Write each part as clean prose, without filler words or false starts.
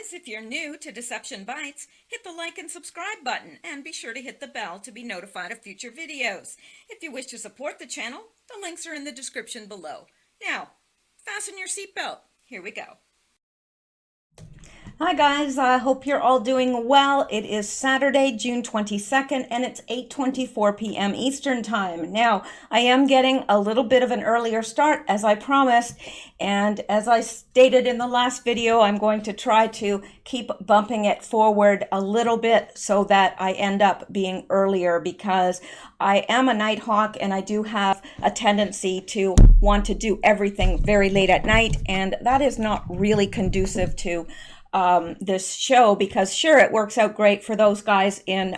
guys, if you're new to Deception Bytes, hit the like and subscribe button and be sure to hit the bell to be notified of future videos. If you wish to support the channel, the links are in the description below. Now, fasten your seatbelt. Here we go. Hi guys, I hope you're all doing well. It is Saturday, June 22nd, and it's 8:24 p.m. Eastern Time. Now, I am getting a little bit of an earlier start, as I promised, and as I stated in the last video, I'm going to try to keep bumping it forward a little bit so that I end up being earlier, because I am a night hawk and I do have a tendency to want to do everything very late at night, and that is not really conducive to this show, because sure, it works out great for those guys in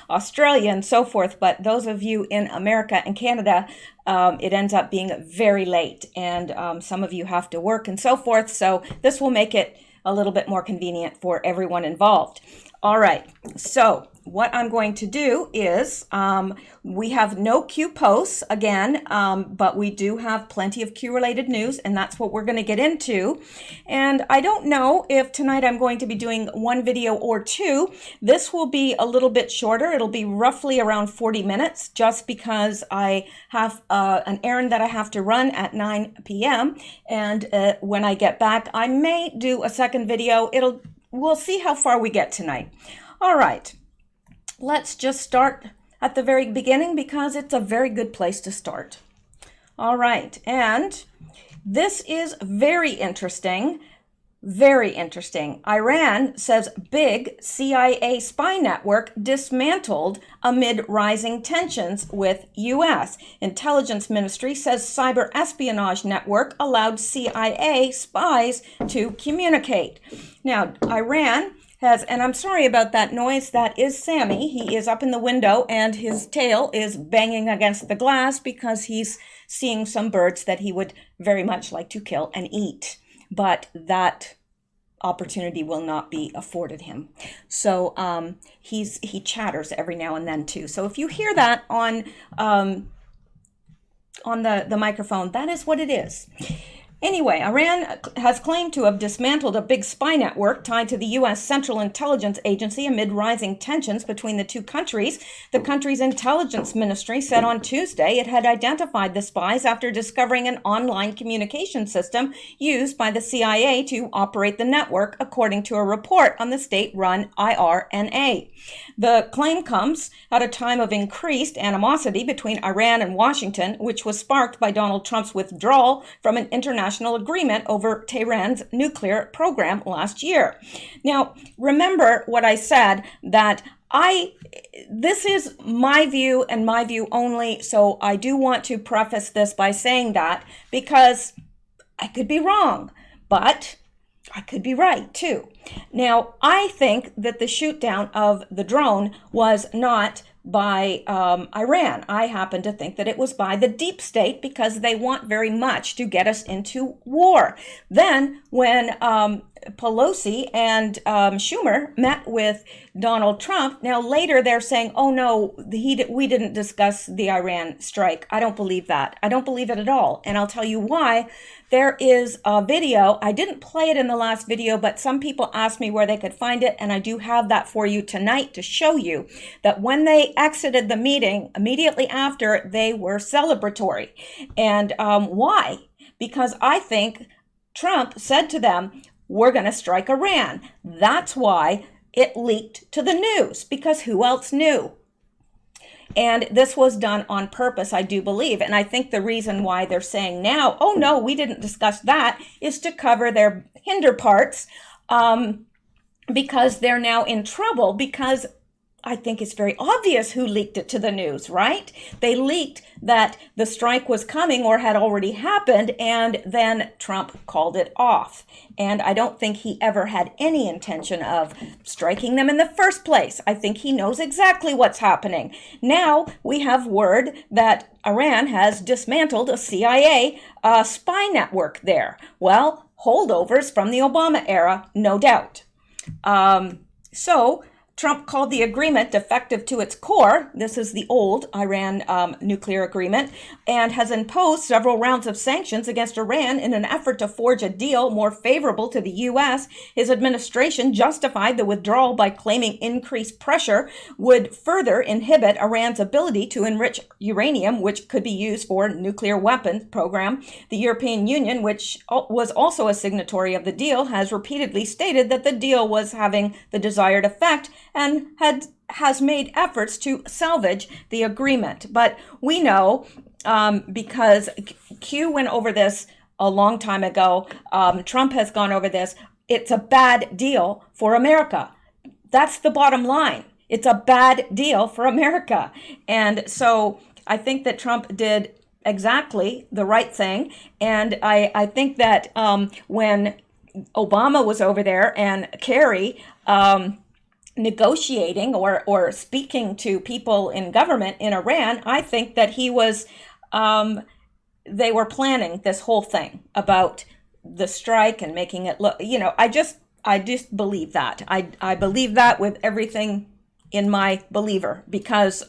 Australia and so forth, but those of you in America and Canada, it ends up being very late, and some of you have to work and so forth, so this will make it a little bit more convenient for everyone involved. All right, so what I'm going to do is, we have no Q posts again, but we do have plenty of Q-related news, and that's what we're going to get into. And I don't know if tonight I'm going to be doing one video or two. This will be a little bit shorter. It'll be roughly around 40 minutes, just because I have an errand that I have to run at 9 p.m. And when I get back, I may do a second video. We'll see how far we get tonight. All right, let's just start at the very beginning, because it's a very good place to start. All right, and this is very interesting, very interesting. Iran says big CIA spy network dismantled amid rising tensions with U.S. Intelligence Ministry says cyber espionage network allowed CIA spies to communicate. Now, Iran has, and I'm sorry about that noise, that is Sammy. He is up in the window and his tail is banging against the glass because he's seeing some birds that he would very much like to kill and eat. But that opportunity will not be afforded him. So he chatters every now and then too. So if you hear that on the microphone, that is what it is. Anyway, Iran has claimed to have dismantled a big spy network tied to the U.S. Central Intelligence Agency amid rising tensions between the two countries. The country's intelligence ministry said on Tuesday it had identified the spies after discovering an online communication system used by the CIA to operate the network, according to a report on the state-run IRNA. The claim comes at a time of increased animosity between Iran and Washington, which was sparked by Donald Trump's withdrawal from an international agreement over Tehran's nuclear program last year. Now, remember what I said, that this is my view and my view only, so I do want to preface this by saying that, because I could be wrong, but I could be right too. Now, I think that the shoot down of the drone was not by Iran. I happen to think that it was by the deep state, because they want very much to get us into war. Then when Pelosi and Schumer met with Donald Trump, now later they're saying, oh no, we didn't discuss the Iran strike. I don't believe that. I don't believe it at all. And I'll tell you why. There is a video. I didn't play it in the last video, but some people asked me where they could find it, and I do have that for you tonight to show you that when they exited the meeting, immediately after, they were celebratory. And why? Because I think Trump said to them, we're going to strike Iran. That's why it leaked to the news, because who else knew? And this was done on purpose, I do believe. And I think the reason why they're saying now, oh no, we didn't discuss that, is to cover their hinder parts, because they're now in trouble, because I think it's very obvious who leaked it to the news, right? They leaked that the strike was coming or had already happened, and then Trump called it off. And I don't think he ever had any intention of striking them in the first place. I think he knows exactly what's happening. Now we have word that Iran has dismantled a CIA spy network there. Well, holdovers from the Obama era, no doubt. So Trump called the agreement defective to its core. This is the old Iran nuclear agreement, and has imposed several rounds of sanctions against Iran in an effort to forge a deal more favorable to the U.S. His administration justified the withdrawal by claiming increased pressure would further inhibit Iran's ability to enrich uranium, which could be used for nuclear weapons program. The European Union, which was also a signatory of the deal, has repeatedly stated that the deal was having the desired effect and has made efforts to salvage the agreement. But we know, because Q went over this a long time ago, Trump has gone over this, it's a bad deal for America. That's the bottom line. It's a bad deal for America. And so I think that Trump did exactly the right thing. And I think that when Obama was over there and Kerry negotiating or speaking to people in government in Iran, I think that he was, they were planning this whole thing about the strike and making it look, I just believe that. I believe that with everything in my believer, because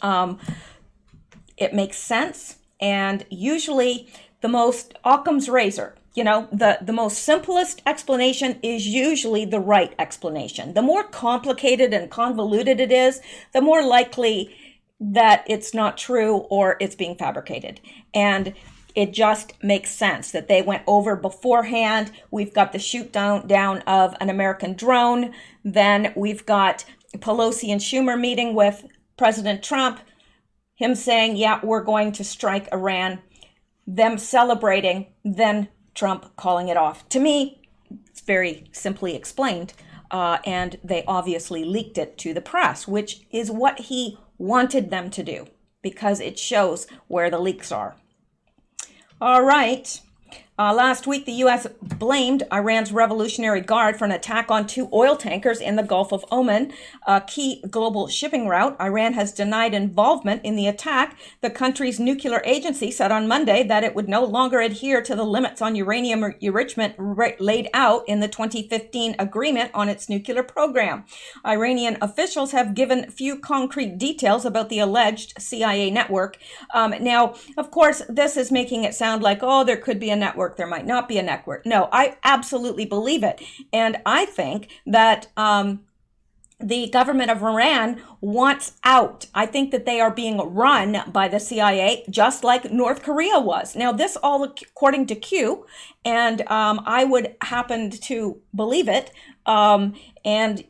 it makes sense. And usually the most Occam's razor, the most simplest explanation is usually the right explanation. The more complicated and convoluted it is, the more likely that it's not true or it's being fabricated. And it just makes sense that they went over beforehand. We've got the shoot down of an American drone. Then we've got Pelosi and Schumer meeting with President Trump, him saying, yeah, we're going to strike Iran, them celebrating, then Trump calling it off. To me, it's very simply explained, and they obviously leaked it to the press, which is what he wanted them to do, because it shows where the leaks are. All right. Last week, the U.S. blamed Iran's Revolutionary Guard for an attack on 2 oil tankers in the Gulf of Oman, a key global shipping route. Iran has denied involvement in the attack. The country's nuclear agency said on Monday that it would no longer adhere to the limits on uranium enrichment laid out in the 2015 agreement on its nuclear program. Iranian officials have given few concrete details about the alleged CIA network. Now, of course, this is making it sound like, oh, there could be a network. There might not be a network. No, I absolutely believe it. And I think that the government of Iran wants out. I think that they are being run by the CIA, just like North Korea was. Now, this all according to Q, and I would happen to believe it. And,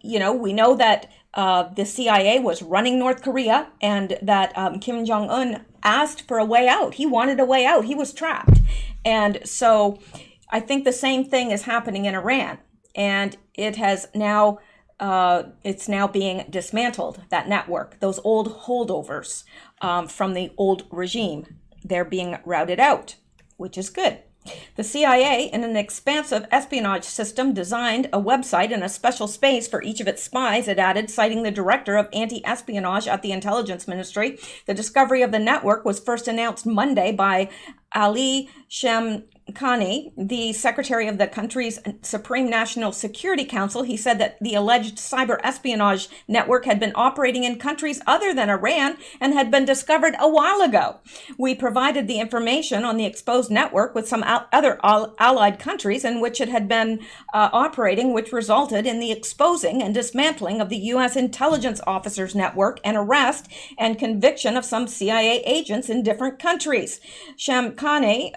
we know that the CIA was running North Korea, and that Kim Jong-un asked for a way out. He wanted a way out. He was trapped. And so I think the same thing is happening in Iran, and it has now, it's now being dismantled, that network, those old holdovers from the old regime. They're being routed out, which is good. The CIA, in an expansive espionage system, designed a website and a special space for each of its spies, it added, citing the director of anti-espionage at the Intelligence Ministry. The discovery of the network was first announced Monday by Ali Shamkhani, the secretary of the country's Supreme National Security Council. He said that the alleged cyber espionage network had been operating in countries other than Iran and had been discovered a while ago. We provided the information on the exposed network with some other allied countries in which it had been operating, which resulted in the exposing and dismantling of the U.S. intelligence officers network and arrest and conviction of some CIA agents in different countries. Shamkhani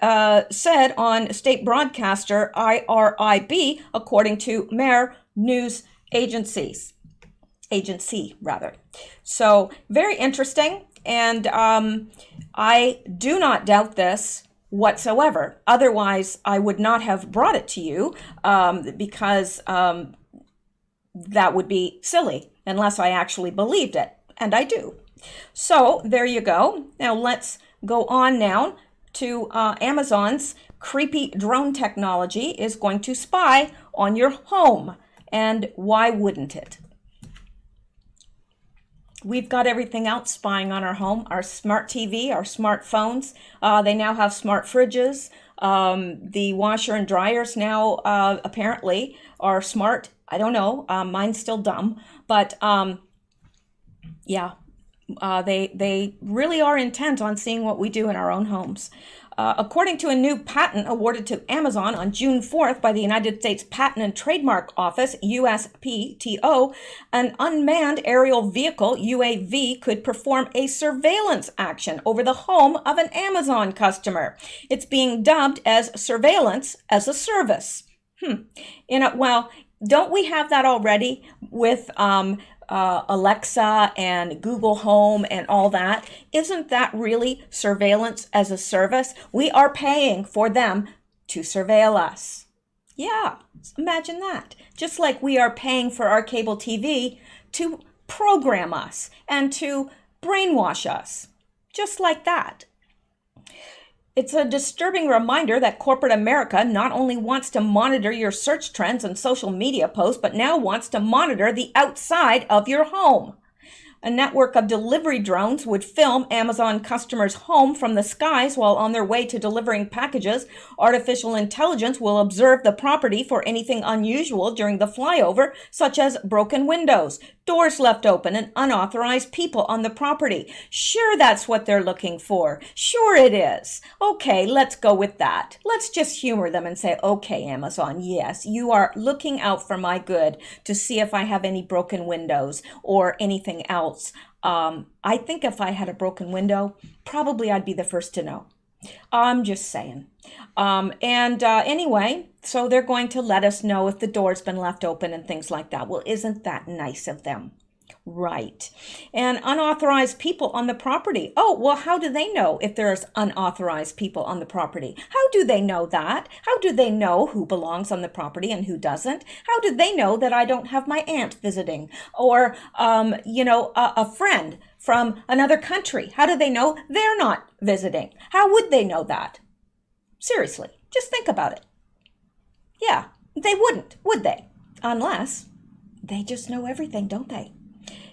said on state broadcaster IRIB, according to Mer News Agency. So very interesting, and I do not doubt this whatsoever. Otherwise, I would not have brought it to you, because that would be silly unless I actually believed it, and I do. So there you go. Now let's go on now to Amazon's creepy drone technology is going to spy on your home. And why wouldn't it? We've got everything else spying on our home, our smart TV, our smartphones. They now have smart fridges. The washer and dryers now apparently are smart. I don't know. Mine's still dumb. But Yeah, they really are intent on seeing what we do in our own homes. According to a new patent awarded to Amazon on June 4th by the United States Patent and Trademark Office, USPTO, an unmanned aerial vehicle, UAV, could perform a surveillance action over the home of an Amazon customer. It's being dubbed as surveillance as a service. Well, don't we have that already with Alexa and Google Home and all that? Isn't that really surveillance as a service? We are paying for them to surveil us. Yeah, imagine that. Just like we are paying for our cable TV to program us and to brainwash us. Just like that. It's a disturbing reminder that corporate America not only wants to monitor your search trends and social media posts, but now wants to monitor the outside of your home. A network of delivery drones would film Amazon customers' home from the skies while on their way to delivering packages. Artificial intelligence will observe the property for anything unusual during the flyover, such as broken windows, doors left open, and unauthorized people on the property. Sure, that's what they're looking for. Sure it is. Okay, let's go with that. Let's just humor them and say, okay, Amazon, yes, you are looking out for my good to see if I have any broken windows or anything else. I think if I had a broken window, probably I'd be the first to know. I'm just saying. Anyway, so they're going to let us know if the door's been left open and things like that. Well, isn't that nice of them? Right. And unauthorized people on the property. Oh, well, how do they know if there's unauthorized people on the property? How do they know that? How do they know who belongs on the property and who doesn't? How do they know that I don't have my aunt visiting or, a friend from another country? How do they know they're not visiting? How would they know that? Seriously, just think about it. Yeah, they wouldn't, would they? Unless they just know everything, don't they?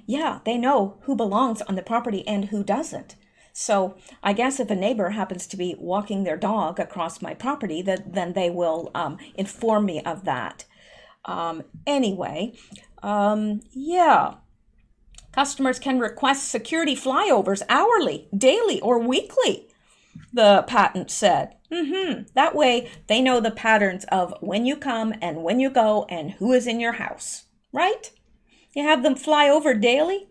Yeah, they know who belongs on the property and who doesn't. So I guess if a neighbor happens to be walking their dog across my property, then they will inform me of that. Yeah. Customers can request security flyovers hourly, daily, or weekly, the patent said. That way they know the patterns of when you come and when you go and who is in your house, right? You have them fly over daily?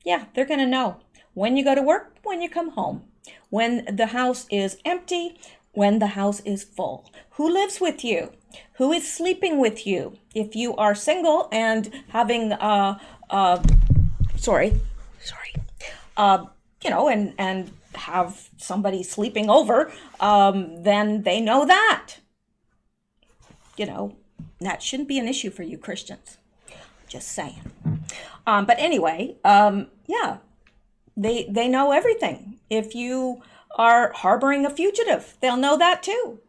Yeah, they're going to know when you go to work, when you come home, when the house is empty, when the house is full, who lives with you, who is sleeping with you. If you are single and having, and have somebody sleeping over, then they know that. That shouldn't be an issue for you Christians. Just saying. But anyway, yeah, they know everything. If you are harboring a fugitive, they'll know that too.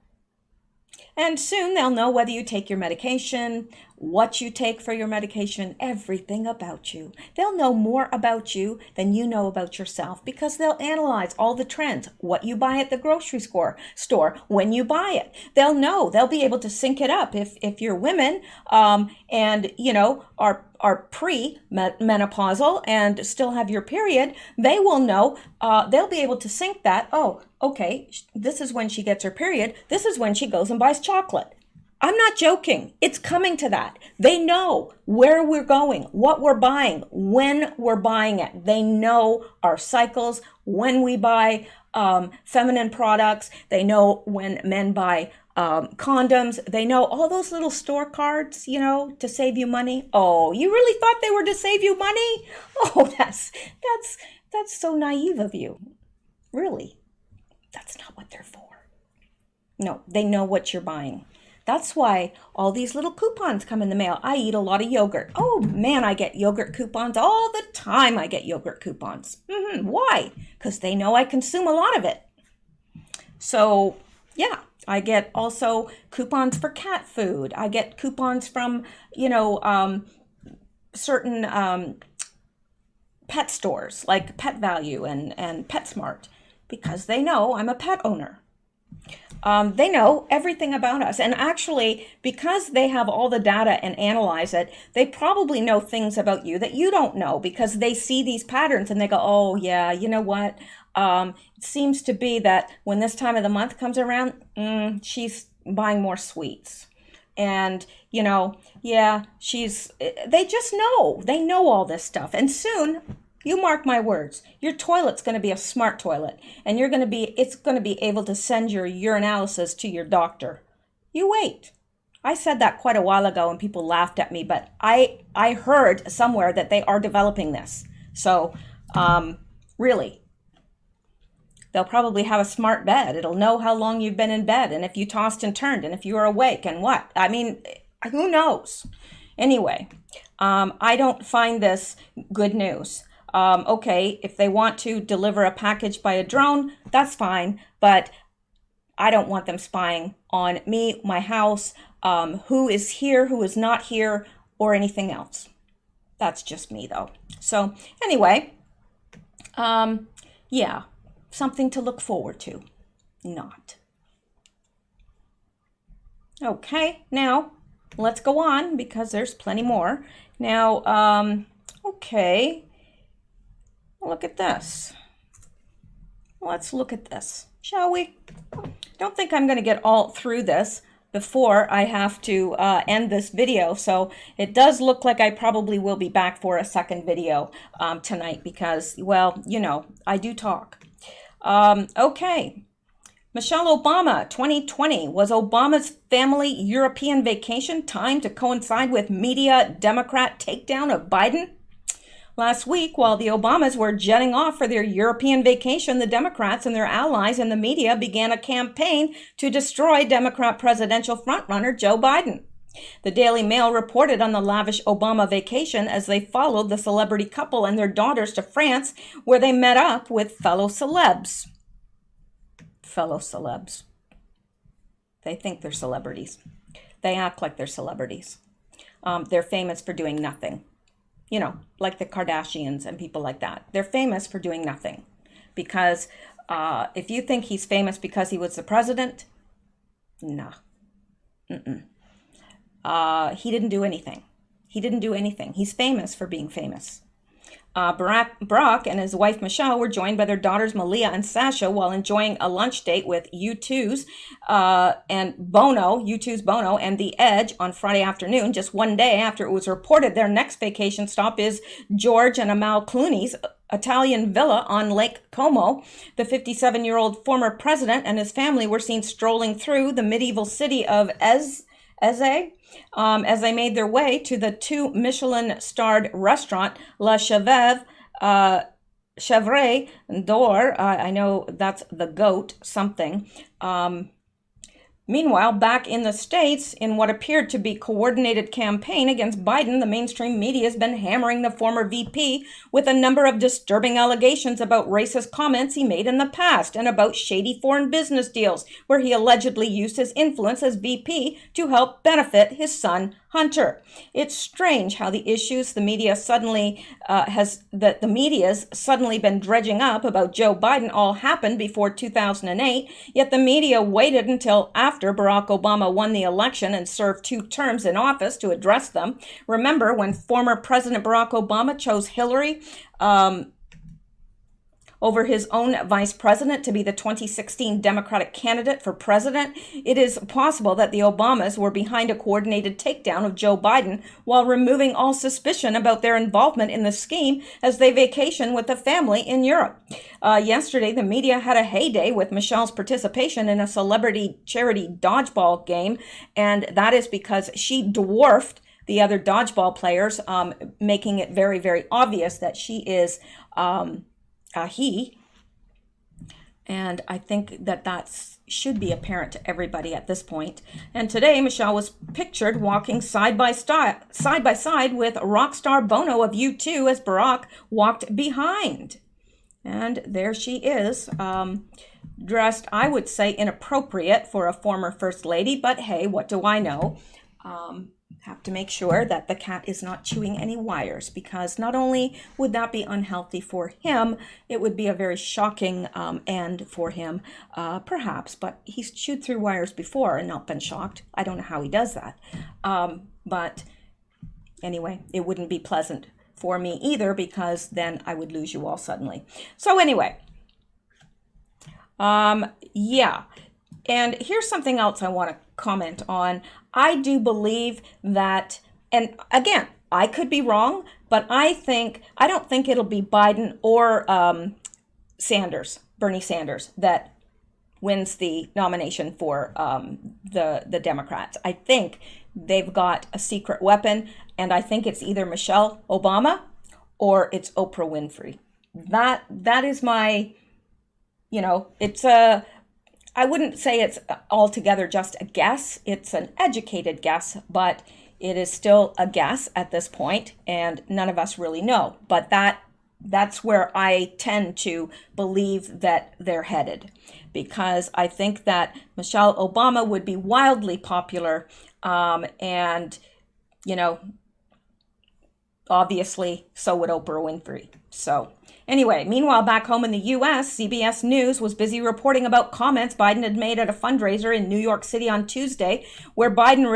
And soon they'll know whether you take your medication, what you take for your medication, everything about you. They'll know more about you than you know about yourself because they'll analyze all the trends, what you buy at the grocery store, when you buy it. They'll know, they'll be able to sync it up. If you're women and, are pre-menopausal and still have your period, they will know, they'll be able to sync that. Oh, okay, this is when she gets her period. This is when she goes and buys chocolate. I'm not joking. It's coming to that. They know where we're going, what we're buying, when we're buying it. They know our cycles, when we buy feminine products. They know when men buy condoms. They know all those little store cards, to save you money. Oh, you really thought they were to save you money? Oh, that's so naive of you. Really, that's not what they're for. No, they know what you're buying. That's why all these little coupons come in the mail. I eat a lot of yogurt. Oh man, I get yogurt coupons all the time. I get yogurt coupons. Why? Because they know I consume a lot of it. So yeah, I get also coupons for cat food. I get coupons from, certain pet stores like Pet Value and PetSmart because they know I'm a pet owner. They know everything about us. And actually, because they have all the data and analyze it, they probably know things about you that you don't know because they see these patterns and they go, oh, yeah, you know what? It seems to be that when this time of the month comes around, she's buying more sweets. And, yeah, they just know. They know all this stuff. And soon, you mark my words, your toilet's going to be a smart toilet, and it's going to be able to send your urinalysis to your doctor. You wait. I said that quite a while ago and people laughed at me, but I heard somewhere that they are developing this. So, really, they'll probably have a smart bed. It'll know how long you've been in bed and if you tossed and turned and if you were awake and what. I mean, who knows? Anyway, I don't find this good news. Okay, if they want to deliver a package by a drone, that's fine, but I don't want them spying on me, my house, who is here, who is not here, or anything else. That's just me, though. So anyway, yeah, something to look forward to. Not. Okay, now let's go on because there's plenty more. Now, okay. Look at this. Let's look at this, shall we? Don't think I'm going to get all through this before I have to end this video. So it does look like I probably will be back for a second video tonight because, well, I do talk. Okay. Michelle Obama, 2020. Was Obama's family European vacation timed to coincide with media Democrat takedown of Biden? Last week, while the Obamas were jetting off for their European vacation, the Democrats and their allies in the media began a campaign to destroy Democrat presidential frontrunner Joe Biden. The Daily Mail reported on the lavish Obama vacation as they followed the celebrity couple and their daughters to France, where they met up with fellow celebs. Fellow celebs. They think they're celebrities. They act like they're celebrities. They're famous for doing nothing. Like the Kardashians and people like that. They're famous for doing nothing. Because if you think he's famous because he was the president, nah. He didn't do anything. He didn't do anything. He's famous for being famous. Barack and his wife Mishel were joined by their daughters Malia and Sasha while enjoying a lunch date with U2's U2's Bono and The Edge on Friday afternoon, just one day after it was reported their next vacation stop is George and Amal Clooney's Italian villa on Lake Como. The 57-year-old former president and his family were seen strolling through the medieval city of Eze as they made their way to the 2 Michelin-starred restaurant La Chèvre d'Or. I know that's the goat something. Meanwhile, back in the States, in what appeared to be coordinated campaign against Biden, the mainstream media has been hammering the former VP with a number of disturbing allegations about racist comments he made in the past and about shady foreign business deals where he allegedly used his influence as VP to help benefit his son, Hunter. It's strange how the issues the media's suddenly been dredging up about Joe Biden all happened before 2008, yet the media waited until after Barack Obama won the election and served 2 terms in office to address them. Remember when former President Barack Obama chose Hillary over his own vice president to be the 2016 Democratic candidate for president? It is possible that the Obamas were behind a coordinated takedown of Joe Biden while removing all suspicion about their involvement in the scheme as they vacation with the family in Europe. Yesterday, the media had a heyday with Michelle's participation in a celebrity charity dodgeball game, and that is because she dwarfed the other dodgeball players, making it very, very obvious that she is he, and I think that should be apparent to everybody at this point. And today, Mishel was pictured walking side by side with rock star Bono of U2 as Barack walked behind. And there she is, dressed, I would say, inappropriate for a former first lady, but hey, what do I know? have to make sure that the cat is not chewing any wires, because not only would that be unhealthy for him, it would be a very shocking end for him, perhaps, but he's chewed through wires before and not been shocked. I don't know how he does that. But anyway, it wouldn't be pleasant for me either, because then I would lose you all suddenly. So anyway, yeah. And here's something else I want to comment on. I do believe that, and again, I could be wrong, but I don't think it'll be Biden or Bernie Sanders, that wins the nomination for the Democrats. I think they've got a secret weapon, and I think it's either Michelle Obama or it's Oprah Winfrey. That is my, I wouldn't say it's altogether just a guess. It's an educated guess, but it is still a guess at this point, and none of us really know. But that's where I tend to believe that they're headed, because I think that Michelle Obama would be wildly popular, and, obviously, so would Oprah Winfrey. So anyway, meanwhile, back home in the U.S., CBS News was busy reporting about comments Biden had made at a fundraiser in New York City on Tuesday, where Biden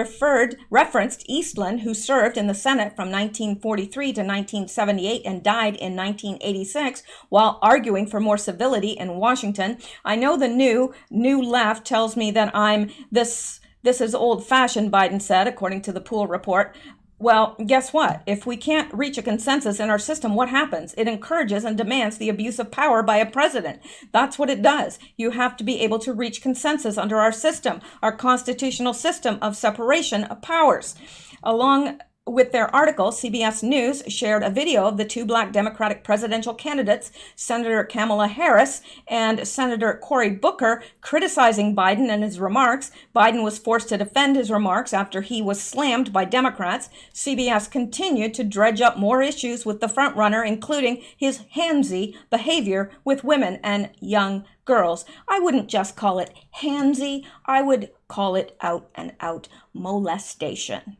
referenced Eastland, who served in the Senate from 1943 to 1978 and died in 1986, while arguing for more civility in Washington. I know the new left tells me that I'm this is old-fashioned, Biden said, according to the Pool report. Well, guess what? If we can't reach a consensus in our system, what happens? It encourages and demands the abuse of power by a president. That's what it does. You have to be able to reach consensus under our system, our constitutional system of separation of powers. Along with their article, CBS News shared a video of the two Black Democratic presidential candidates, Senator Kamala Harris and Senator Cory Booker, criticizing Biden and his remarks. Biden was forced to defend his remarks after he was slammed by Democrats. CBS continued to dredge up more issues with the frontrunner, including his handsy behavior with women and young girls. I wouldn't just call it handsy, I would call it out and out molestation.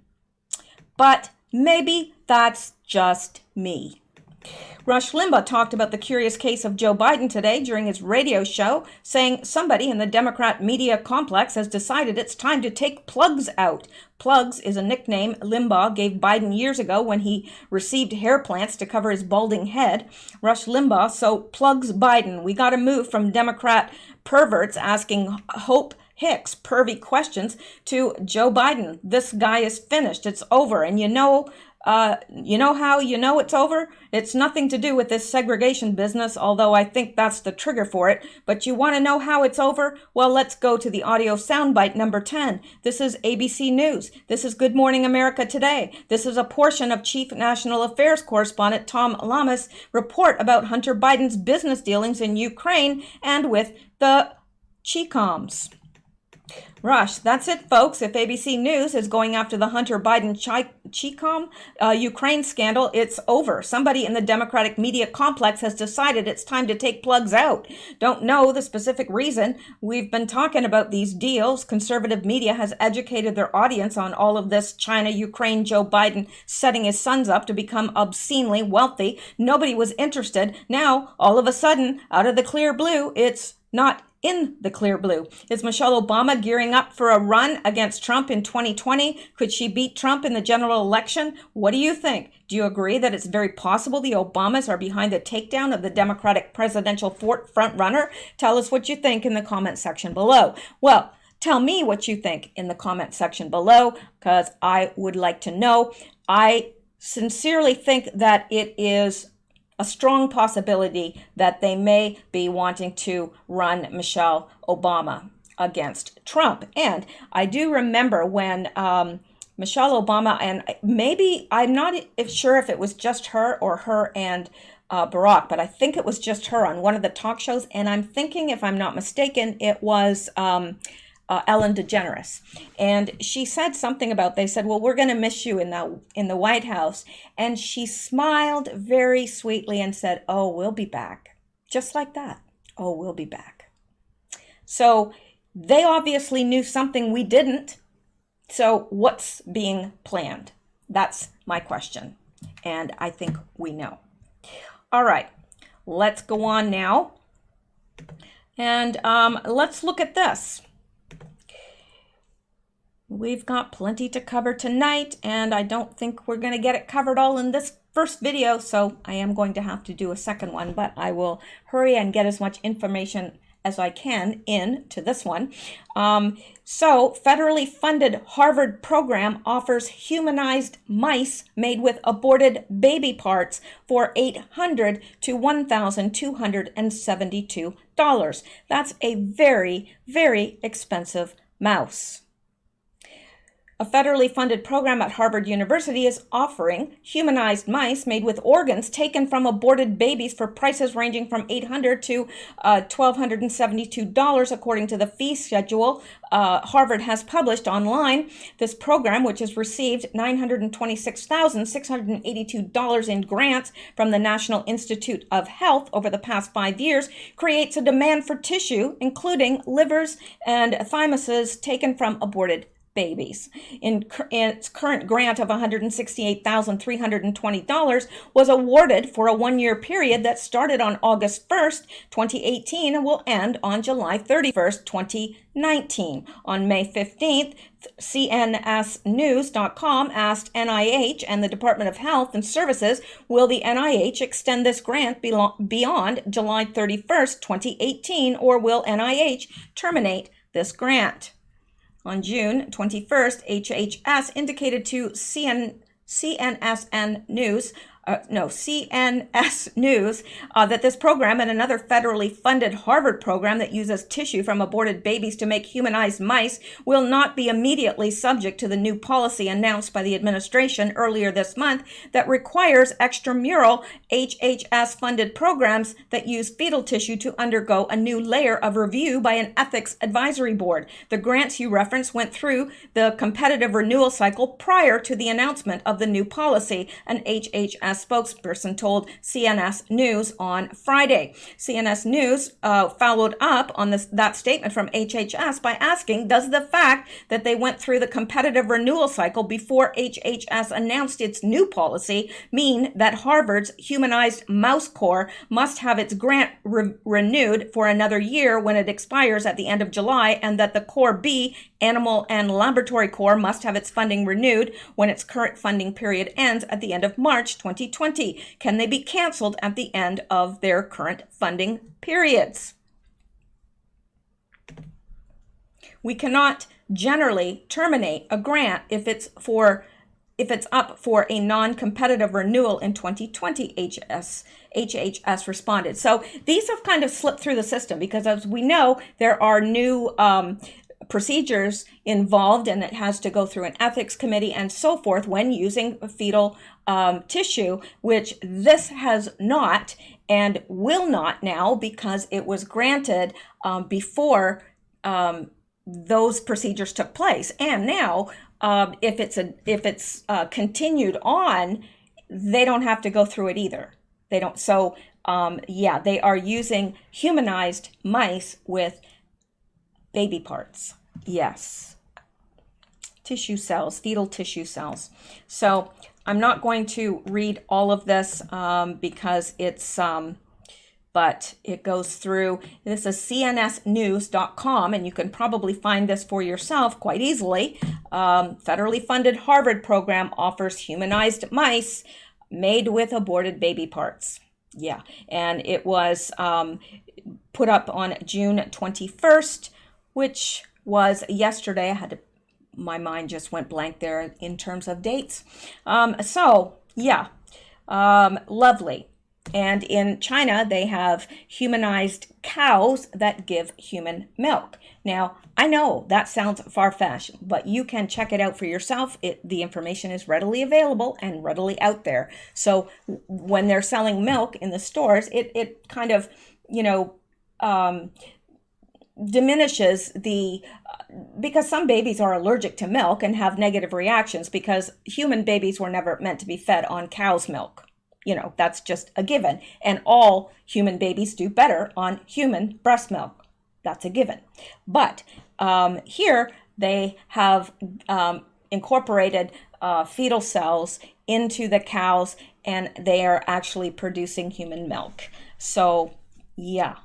But maybe that's just me. Rush Limbaugh talked about the curious case of Joe Biden today during his radio show, saying somebody in the Democrat media complex has decided it's time to take plugs out. Plugs is a nickname Limbaugh gave Biden years ago when he received hair plants to cover his balding head. Rush Limbaugh, so plugs Biden. We got to move from Democrat perverts asking Hope Hicks pervy questions to Joe Biden. This guy is finished. It's over. And you know how you know it's over? It's nothing to do with this segregation business, although I think that's the trigger for it. But you want to know how it's over? Well, let's go to the audio soundbite number 10. This is ABC News. This is Good Morning America Today. This is a portion of Chief National Affairs Correspondent Tom Lamas' report about Hunter Biden's business dealings in Ukraine and with the Chicoms. Rush, that's it, folks. If ABC News is going after the Hunter Biden Chicom Ukraine scandal, it's over. Somebody in the Democratic media complex has decided it's time to take plugs out. Don't know the specific reason. We've been talking about these deals. Conservative media has educated their audience on all of this China, Ukraine, Joe Biden setting his sons up to become obscenely wealthy. Nobody was interested. Now, all of a sudden, out of the clear blue, it's not in the clear blue. Is Michelle Obama gearing up for a run against Trump in 2020? Could she beat Trump in the general election? What do you think? Do you agree that it's very possible the Obamas are behind the takedown of the Democratic presidential frontrunner? Tell us what you think in the comment section below. Well, tell me what you think in the comment section below, because I would like to know. I sincerely think that it is a strong possibility that they may be wanting to run Michelle Obama against Trump. And I do remember when Michelle Obama, and maybe I'm not sure if it was just her or her and Barack, but I think it was just her on one of the talk shows. And I'm thinking, if I'm not mistaken, it was Ellen DeGeneres. And she said something about, they said, well, we're going to miss you in the White House. And she smiled very sweetly and said, oh, we'll be back. Just like that. Oh, we'll be back. So they obviously knew something we didn't. So what's being planned? That's my question. And I think we know. All right, let's go on now. And let's look at this. We've got plenty to cover tonight, and I don't think we're going to get it covered all in this first video, so I am going to have to do a second one, but I will hurry and get as much information as I can into this one. So, federally funded Harvard program offers humanized mice made with aborted baby parts for $800 to $1,272. That's a very, very expensive mouse. A federally funded program at Harvard University is offering humanized mice made with organs taken from aborted babies for prices ranging from $800 to $1,272, according to the fee schedule Harvard has published online. This program, which has received $926,682 in grants from the National Institute of Health over the past 5 years, creates a demand for tissue, including livers and thymuses taken from aborted babies. In its current grant of $168,320 was awarded for a one-year period that started on August 1st, 2018 and will end on July 31st, 2019. On May 15th, CNSnews.com asked NIH and the Department of Health and Services, will the NIH extend this grant beyond July 31st, 2018, or will NIH terminate this grant? On June 21st, HHS indicated to CNS News that this program and another federally funded Harvard program that uses tissue from aborted babies to make humanized mice will not be immediately subject to the new policy announced by the administration earlier this month that requires extramural HHS-funded programs that use fetal tissue to undergo a new layer of review by an ethics advisory board. The grants you referenced went through the competitive renewal cycle prior to the announcement of the new policy, an HHS spokesperson told CNS News on Friday. CNS News followed up on that statement from HHS by asking, does the fact that they went through the competitive renewal cycle before HHS announced its new policy mean that Harvard's humanized mouse core must have its grant renewed for another year when it expires at the end of July, and that the Core B, Animal and Laboratory Core, must have its funding renewed when its current funding period ends at the end of March 2020? Can they be canceled at the end of their current funding periods? We cannot generally terminate a grant if it's up for a non-competitive renewal in 2020, HHS responded. So these have kind of slipped through the system because, as we know, there are new procedures involved, and it has to go through an ethics committee and so forth when using fetal tissue, which this has not and will not now because it was granted before those procedures took place. And now, if it's continued on, they don't have to go through it either. They don't. So yeah, they are using humanized mice with baby parts. Yes. Tissue cells, fetal tissue cells. So I'm not going to read all of this because it's, but it goes through. This is cnsnews.com, and you can probably find this for yourself quite easily. Federally funded Harvard program offers humanized mice made with aborted baby parts. Yeah, and it was put up on June 21st, which was yesterday. My mind just went blank there in terms of dates. So yeah, lovely. And in China, they have humanized cows that give human milk. Now, I know that sounds far-fetched, but you can check it out for yourself. The information is readily available and readily out there. So when they're selling milk in the stores, it kind of, diminishes because some babies are allergic to milk and have negative reactions because human babies were never meant to be fed on cow's milk. That's just a given. And all human babies do better on human breast milk. That's a given. But here, they have incorporated fetal cells into the cows, and they are actually producing human milk. So, yeah.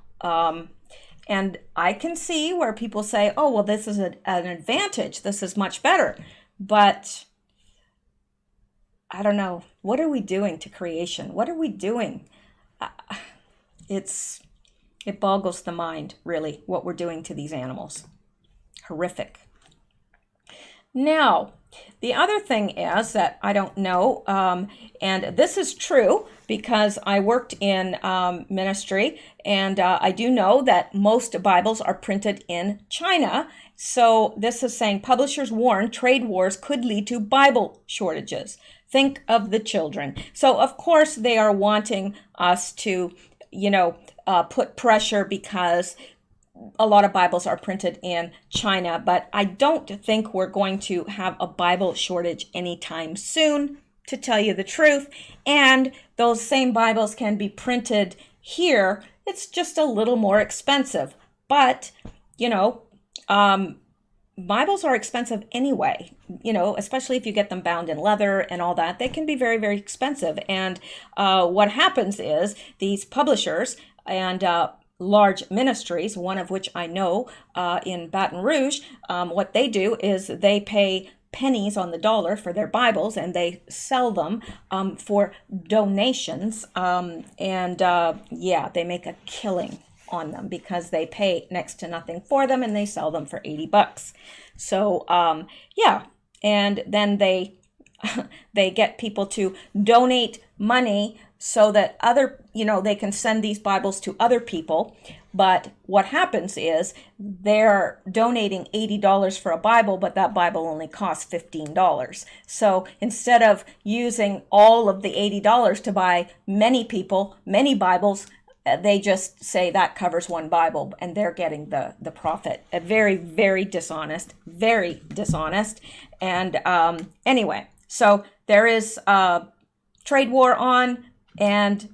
And I can see where people say, oh, well, this is an advantage. This is much better. But I don't know. What are we doing to creation? What are we doing? It boggles the mind, really, what we're doing to these animals. Horrific. Now, the other thing is that I don't know, and this is true because I worked in ministry, and I do know that most Bibles are printed in China. So this is saying publishers warn trade wars could lead to Bible shortages. Think of the children. So, of course, they are wanting us to, put pressure because a lot of Bibles are printed in China, but I don't think we're going to have a Bible shortage anytime soon, to tell you the truth. And those same Bibles can be printed here. It's just a little more expensive. But, Bibles are expensive anyway, especially if you get them bound in leather and all that. They can be very, very expensive. And what happens is these publishers and large ministries, one of which I know in Baton Rouge, what they do is they pay pennies on the dollar for their Bibles, and they sell them for donations. They make a killing on them because they pay next to nothing for them, and they sell them for $80. So, and then they get people to donate money so that they can send these Bibles to other people. But what happens is they're donating $80 for a Bible, but that Bible only costs $15. So instead of using all of the $80 to buy many people, many Bibles, they just say that covers one Bible, and they're getting the profit. Very, very dishonest, very dishonest. And anyway, so there is a trade war on, and,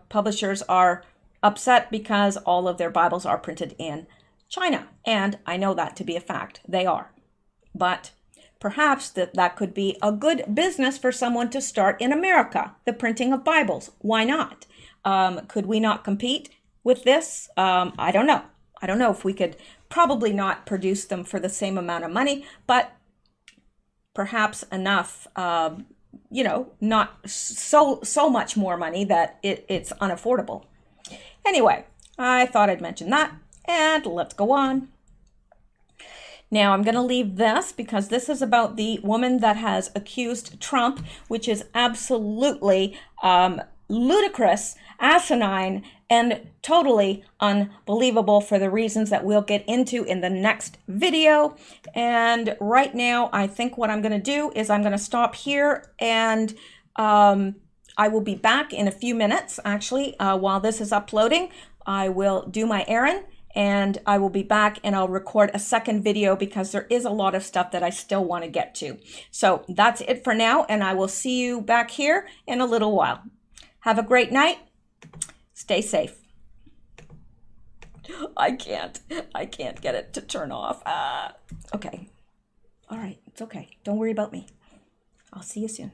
publishers are upset because all of their Bibles are printed in China. And I know that to be a fact. They are. But perhaps that could be a good business for someone to start in America, the printing of Bibles. Why not? Could we not compete with this? I don't know. I don't know if we could. Probably not produce them for the same amount of money, but perhaps enough, not so much more money that it's unaffordable. Anyway, I thought I'd mention that, and let's go on. Now, I'm going to leave this because this is about the woman that has accused Trump, which is absolutely ludicrous, asinine, and totally unbelievable for the reasons that we'll get into in the next video. And right now, I think what I'm going to do is I'm going to stop here, and I will be back in a few minutes, actually, while this is uploading. I will do my errand, and I will be back, and I'll record a second video because there is a lot of stuff that I still want to get to. So that's it for now, and I will see you back here in a little while. Have a great night. Stay safe. I can't get it to turn off. Okay. All right. It's okay. Don't worry about me. I'll see you soon.